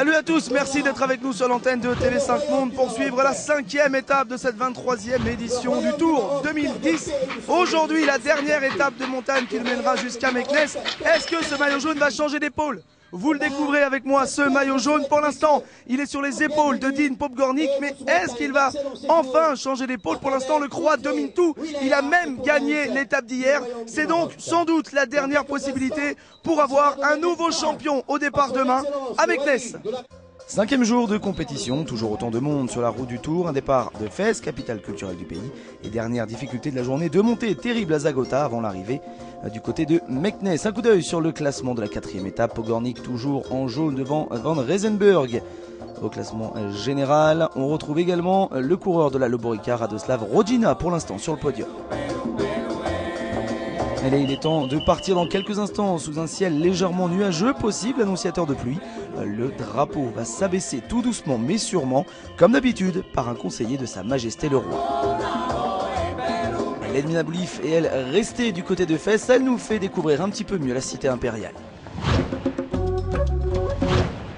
Salut à tous, merci d'être avec nous sur l'antenne de TV5 Monde pour suivre la 5e étape de cette 23e édition du Tour 2010. Aujourd'hui, la dernière étape de montagne qui nous mènera jusqu'à Meknès. Est-ce que ce maillot jaune va changer d'épaule ? Vous le découvrez avec moi, ce maillot jaune. Pour l'instant, il est sur les épaules de Dean Popgornik, mais est-ce qu'il va enfin changer d'épaule? Pour l'instant, le Croate domine tout. Il a même gagné l'étape d'hier. C'est donc sans doute la dernière possibilité pour avoir un nouveau champion au départ demain à Meknès. 5e jour de compétition, toujours autant de monde sur la route du Tour, un départ de Fès, capitale culturelle du pays, et dernière difficulté de la journée, de montée terrible à Zagota avant l'arrivée du côté de Meknès. Un coup d'œil sur le classement de la 4e étape, Popgornik toujours en jaune devant Van Riesenburg. Au classement général, on retrouve également le coureur de la Loborica, Radoslav Rodina, pour l'instant sur le podium. Allez, il est temps de partir dans quelques instants sous un ciel légèrement nuageux, possible annonciateur de pluie. Le drapeau va s'abaisser tout doucement mais sûrement, comme d'habitude, par un conseiller de Sa Majesté le Roi. Edmina Boulif et elle restée du côté de Fès, elle nous fait découvrir un petit peu mieux la cité impériale.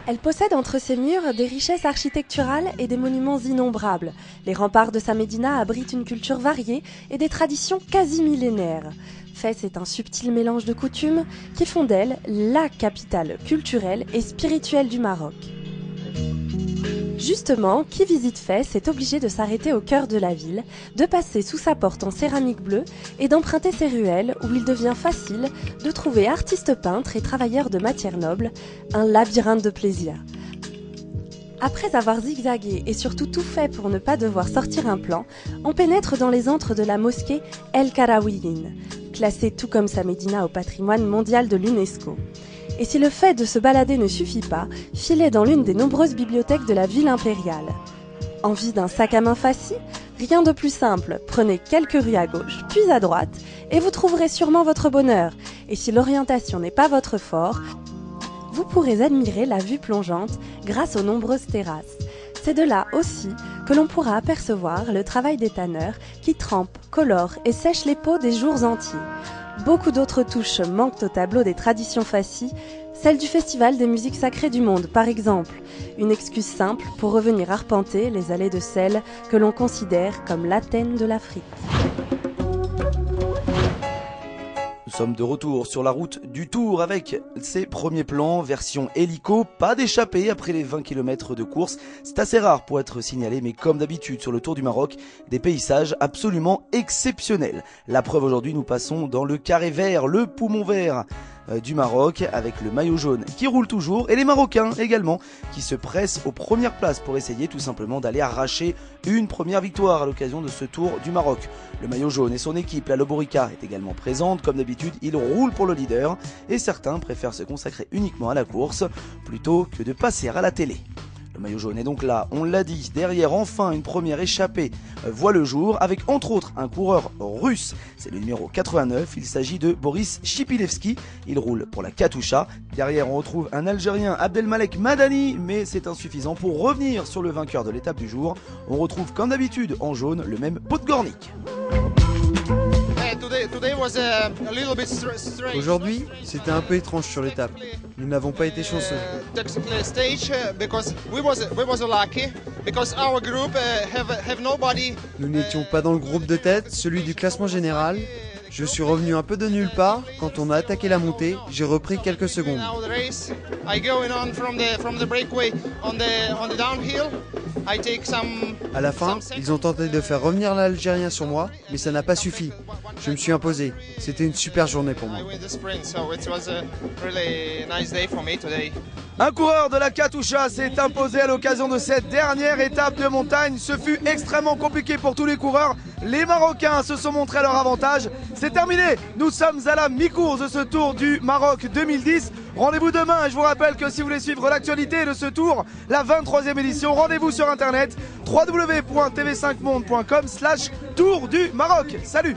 Elle possède entre ses murs des richesses architecturales et des monuments innombrables. Les remparts de sa médina abritent une culture variée et des traditions quasi millénaires. Fès est un subtil mélange de coutumes qui font d'elle la capitale culturelle et spirituelle du Maroc. Justement, qui visite Fès est obligé de s'arrêter au cœur de la ville, de passer sous sa porte en céramique bleue et d'emprunter ses ruelles où il devient facile de trouver artistes peintres et travailleurs de matières nobles, un labyrinthe de plaisir. Après avoir zigzagué et surtout tout fait pour ne pas devoir sortir un plan, on pénètre dans les antres de la mosquée El Karawiyyin, classée tout comme sa médina au patrimoine mondial de l'UNESCO. Et si le fait de se balader ne suffit pas, filez dans l'une des nombreuses bibliothèques de la ville impériale. Envie d'un sac à main Fassi ? Rien de plus simple, prenez quelques rues à gauche, puis à droite, et vous trouverez sûrement votre bonheur. Et si l'orientation n'est pas votre fort, vous pourrez admirer la vue plongeante grâce aux nombreuses terrasses. C'est de là aussi que l'on pourra apercevoir le travail des tanneurs qui trempent, colorent et sèchent les peaux des jours entiers. Beaucoup d'autres touches manquent au tableau des traditions Fassi, celle du Festival des musiques sacrées du monde par exemple. Une excuse simple pour revenir arpenter les allées de celle que l'on considère comme l'Athènes de l'Afrique. Nous sommes de retour sur la route du Tour avec ses premiers plans, version hélico, pas d'échappée après les 20 km de course. C'est assez rare pour être signalé, mais comme d'habitude sur le Tour du Maroc, des paysages absolument exceptionnels. La preuve aujourd'hui, nous passons dans le carré vert, le poumon vert du Maroc avec le maillot jaune qui roule toujours et les Marocains également qui se pressent aux premières places pour essayer tout simplement d'aller arracher une première victoire à l'occasion de ce Tour du Maroc. Le maillot jaune et son équipe, la Loborica, est également présente. Comme d'habitude, ils roulent pour le leader et certains préfèrent se consacrer uniquement à la course plutôt que de passer à la télé. Le maillot jaune est donc là, on l'a dit, derrière enfin une première échappée voit le jour avec entre autres un coureur russe, c'est le numéro 89, il s'agit de Boris Chipilevski, il roule pour la Katusha. Derrière on retrouve un Algérien, Abdelmalek Madani, mais c'est insuffisant pour revenir sur le vainqueur de l'étape du jour. On retrouve comme d'habitude en jaune le même Popgornik. Aujourd'hui, c'était un peu étrange sur l'étape. Nous n'avons pas été chanceux. Nous n'étions pas dans le groupe de tête, celui du classement général. Je suis revenu un peu de nulle part. Quand on a attaqué la montée, j'ai repris quelques secondes. À la fin, ils ont tenté de faire revenir l'Algérien sur moi, mais ça n'a pas suffi. Je me suis imposé. C'était une super journée pour moi. Un coureur de la Katusha s'est imposé à l'occasion de cette dernière étape de montagne. Ce fut extrêmement compliqué pour tous les coureurs. Les Marocains se sont montrés à leur avantage. C'est terminé. Nous sommes à la mi-course de ce Tour du Maroc 2010. Rendez-vous demain et je vous rappelle que si vous voulez suivre l'actualité de ce Tour, la 23e édition, rendez-vous sur internet www.tv5monde.com/Tour du Maroc. Salut!